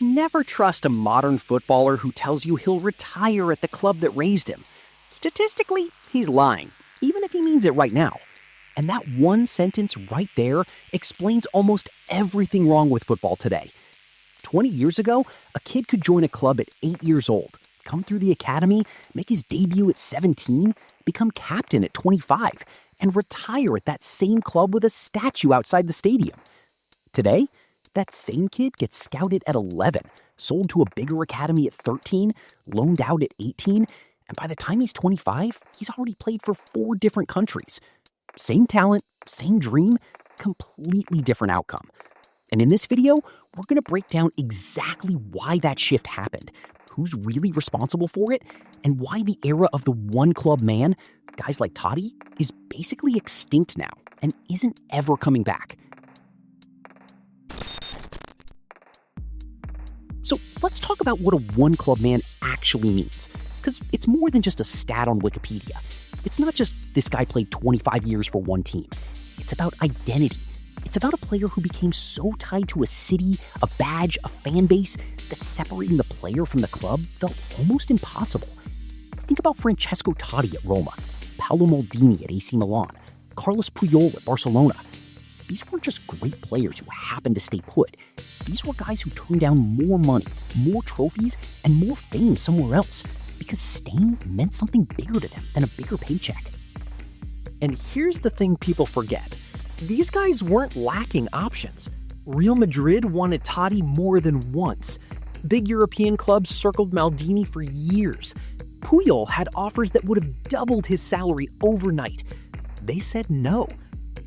Never trust a modern footballer who tells you he'll retire at the club that raised him. Statistically, he's lying, even if he means it right now. And that one sentence right there explains almost everything wrong with football today. 20 years ago, a kid could join a club at 8 years old, come through the academy, make his debut at 17, become captain at 25, and retire at that same club with a statue outside the stadium. Today, that same kid gets scouted at 11, sold to a bigger academy at 13, loaned out at 18, and by the time he's 25, he's already played for 4 different countries. Same talent, same dream, completely different outcome. And in this video, we're going to break down exactly why that shift happened, who's really responsible for it, and why the era of the one-club man, guys like Totti, is basically extinct now and isn't ever coming back. So let's talk about what a one-club man actually means, because it's more than just a stat on Wikipedia. It's not just this guy played 25 years for one team. It's about identity. It's about a player who became so tied to a city, a badge, a fan base, that separating the player from the club felt almost impossible. Think about Francesco Totti at Roma, Paolo Maldini at AC Milan, Carlos Puyol at Barcelona. These weren't just great players who happened to stay put. These were guys who turned down more money, more trophies, and more fame somewhere else because staying meant something bigger to them than a bigger paycheck. And here's the thing people forget. These guys weren't lacking options. Real Madrid wanted Totti more than once. Big European clubs circled Maldini for years. Puyol had offers that would have doubled his salary overnight. They said no.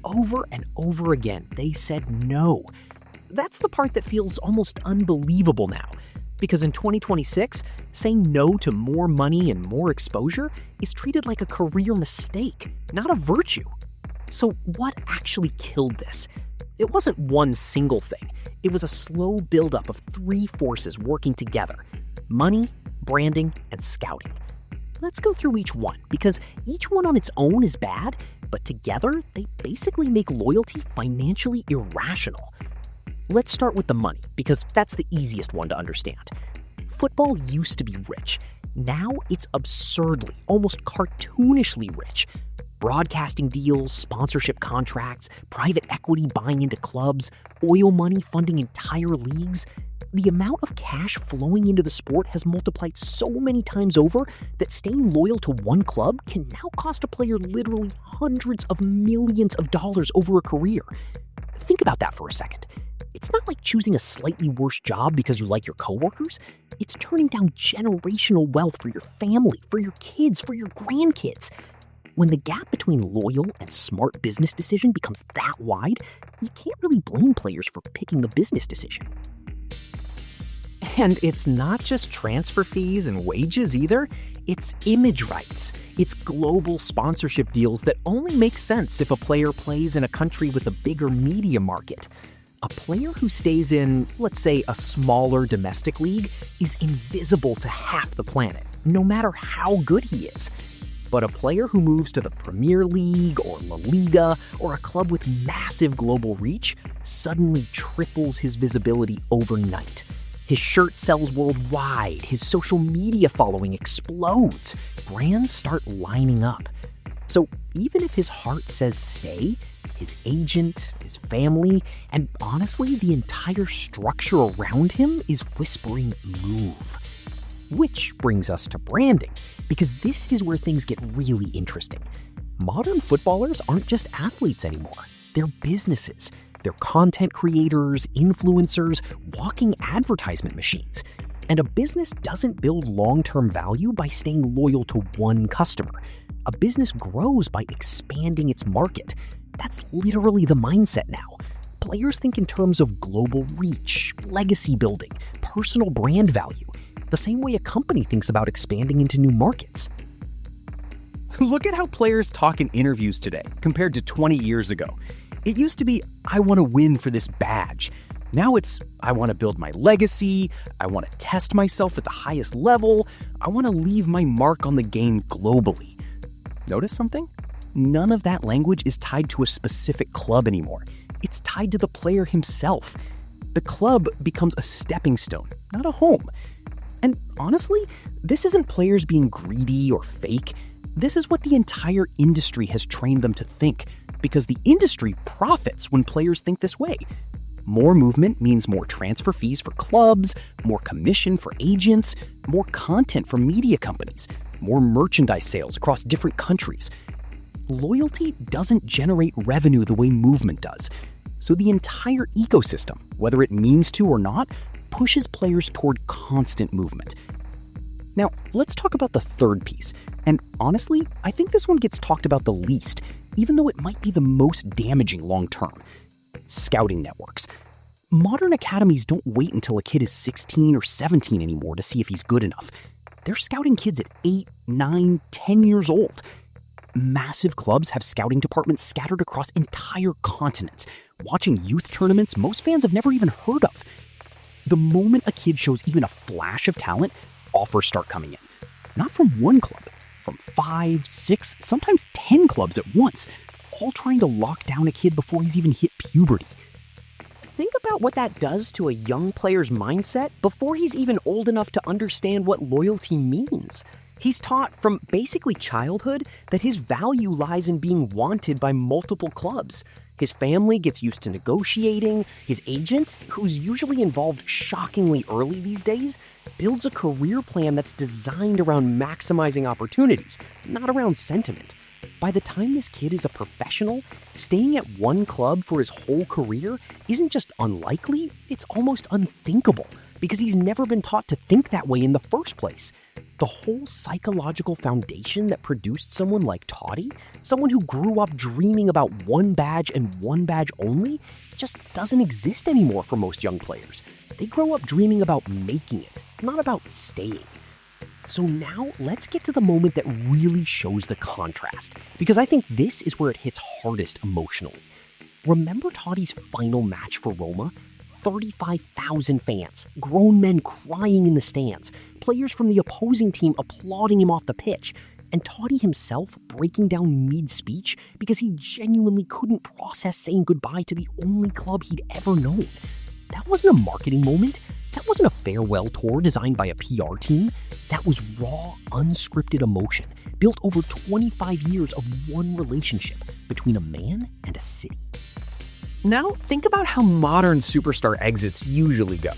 Over and over again, they said no. That's the part that feels almost unbelievable now. Because in 2026, saying no to more money and more exposure is treated like a career mistake, not a virtue. So what actually killed this? It wasn't one single thing. It was a slow buildup of 3 forces working together: money, branding, and scouting. Let's go through each one, because each one on its own is bad, but together they basically make loyalty financially irrational. Let's start with the money, because that's the easiest one to understand. Football used to be rich. Now it's absurdly, almost cartoonishly rich. Broadcasting deals, sponsorship contracts, private equity buying into clubs, oil money funding entire leagues. The amount of cash flowing into the sport has multiplied so many times over that staying loyal to one club can now cost a player literally hundreds of millions of dollars over a career. Think about that for a second. It's not like choosing a slightly worse job because you like your coworkers. It's turning down generational wealth for your family, for your kids, for your grandkids. When the gap between loyal and smart business decision becomes that wide, you can't really blame players for picking the business decision. And it's not just transfer fees and wages either. It's image rights. It's global sponsorship deals that only make sense if a player plays in a country with a bigger media market. A player who stays in, let's say, a smaller domestic league is invisible to half the planet, no matter how good he is. But a player who moves to the Premier League or La Liga or a club with massive global reach suddenly triples his visibility overnight. His shirt sells worldwide, his social media following explodes, brands start lining up. So even if his heart says stay, his agent, his family, and honestly the entire structure around him is whispering move. Which brings us to branding, because this is where things get really interesting. Modern footballers aren't just athletes anymore. They're businesses. They're content creators, influencers, walking advertisement machines. And a business doesn't build long-term value by staying loyal to one customer. A business grows by expanding its market. That's literally the mindset now. Players think in terms of global reach, legacy building, personal brand value, the same way a company thinks about expanding into new markets. Look at how players talk in interviews today compared to 20 years ago. It used to be, I want to win for this badge. Now it's, I want to build my legacy, I want to test myself at the highest level, I want to leave my mark on the game globally. Notice something? None of that language is tied to a specific club anymore. It's tied to the player himself. The club becomes a stepping stone, not a home. And honestly, this isn't players being greedy or fake. This is what the entire industry has trained them to think, because the industry profits when players think this way. More movement means more transfer fees for clubs, more commission for agents, more content for media companies, more merchandise sales across different countries. Loyalty doesn't generate revenue the way movement does. So the entire ecosystem, whether it means to or not, pushes players toward constant movement. Now, let's talk about the third piece. And honestly, I think this one gets talked about the least, even though it might be the most damaging long term. Scouting networks. Modern academies don't wait until a kid is 16 or 17 anymore to see if he's good enough. They're scouting kids at 8, 9, 10 years old. Massive clubs have scouting departments scattered across entire continents, watching youth tournaments most fans have never even heard of. The moment a kid shows even a flash of talent, offers start coming in. Not from one club, from 5, 6, sometimes 10 clubs at once, all trying to lock down a kid before he's even hit puberty. Think about what that does to a young player's mindset before he's even old enough to understand what loyalty means. He's taught from basically childhood that his value lies in being wanted by multiple clubs. His family gets used to negotiating. His agent, who's usually involved shockingly early these days, builds a career plan that's designed around maximizing opportunities, not around sentiment. By the time this kid is a professional, staying at one club for his whole career isn't just unlikely, it's almost unthinkable, because he's never been taught to think that way in the first place. The whole psychological foundation that produced someone like Totti, someone who grew up dreaming about one badge and one badge only, just doesn't exist anymore for most young players. They grow up dreaming about making it, not about staying. So now let's get to the moment that really shows the contrast, because I think this is where it hits hardest emotionally. Remember Totti's final match for Roma? 35,000 fans, grown men crying in the stands, players from the opposing team applauding him off the pitch, and Totti himself breaking down mid-speech because he genuinely couldn't process saying goodbye to the only club he'd ever known. That wasn't a marketing moment. That wasn't a farewell tour designed by a PR team. That was raw, unscripted emotion built over 25 years of one relationship between a man and a city. Now, think about how modern superstar exits usually go.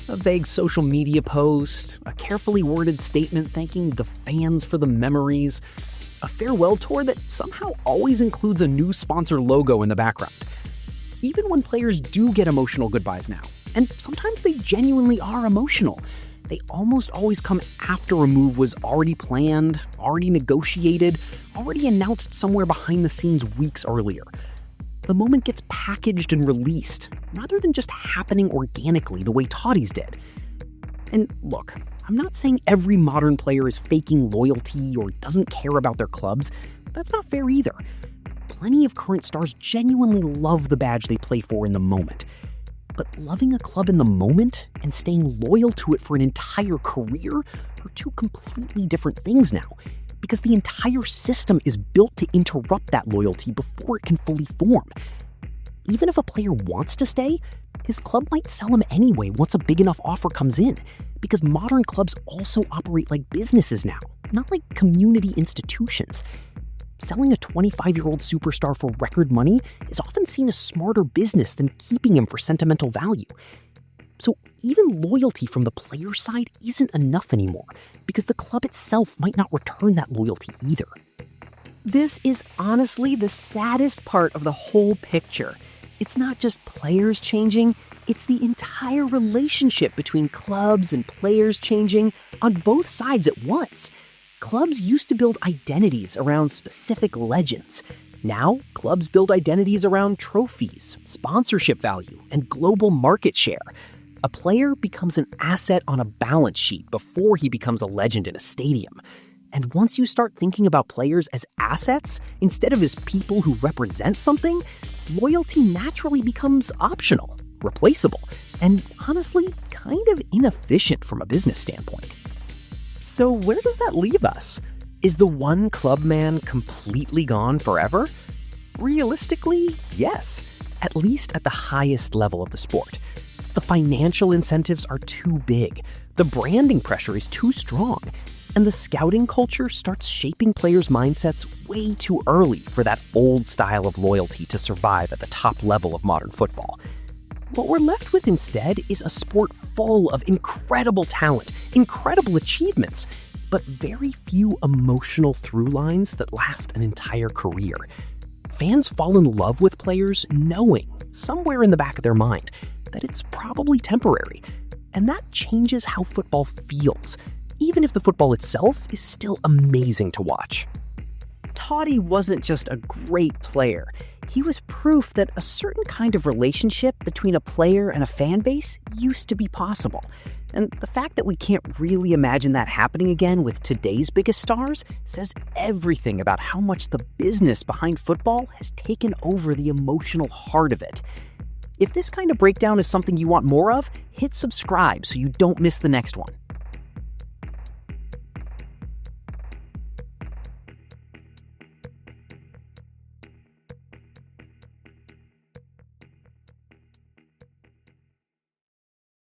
A vague social media post, a carefully worded statement thanking the fans for the memories, a farewell tour that somehow always includes a new sponsor logo in the background. Even when players do get emotional goodbyes now, and sometimes they genuinely are emotional, they almost always come after a move was already planned, already negotiated, already announced somewhere behind the scenes weeks earlier. The moment gets packaged and released, rather than just happening organically the way Totti's did. And look, I'm not saying every modern player is faking loyalty or doesn't care about their clubs. That's not fair either. Plenty of current stars genuinely love the badge they play for in the moment. But loving a club in the moment and staying loyal to it for an entire career are two completely different things now, because the entire system is built to interrupt that loyalty before it can fully form. Even if a player wants to stay, his club might sell him anyway once a big enough offer comes in, because modern clubs also operate like businesses now, not like community institutions. Selling a 25-year-old superstar for record money is often seen as smarter business than keeping him for sentimental value. So even loyalty from the player side isn't enough anymore, because the club itself might not return that loyalty either. This is honestly the saddest part of the whole picture. It's not just players changing, it's the entire relationship between clubs and players changing on both sides at once. Clubs used to build identities around specific legends. Now, clubs build identities around trophies, sponsorship value, and global market share. A player becomes an asset on a balance sheet before he becomes a legend in a stadium. And once you start thinking about players as assets instead of as people who represent something, loyalty naturally becomes optional, replaceable, and honestly, kind of inefficient from a business standpoint. So where does that leave us? Is the one club man completely gone forever? Realistically, yes, at least at the highest level of the sport. The The financial incentives are too big, the branding pressure is too strong, and the scouting culture starts shaping players' mindsets way too early for that old style of loyalty to survive at the top level of modern football. What we're left with instead is a sport full of incredible talent, incredible achievements, but very few emotional through lines that last an entire career. Fans fall in love with players knowing, somewhere in the back of their mind, that it's probably temporary, and that changes how football feels, even if the football itself is still amazing to watch. Totti wasn't just a great player. He was proof that a certain kind of relationship between a player and a fan base used to be possible. And the fact that we can't really imagine that happening again with today's biggest stars says everything about how much the business behind football has taken over the emotional heart of it. If this kind of breakdown is something you want more of, hit subscribe so you don't miss the next one.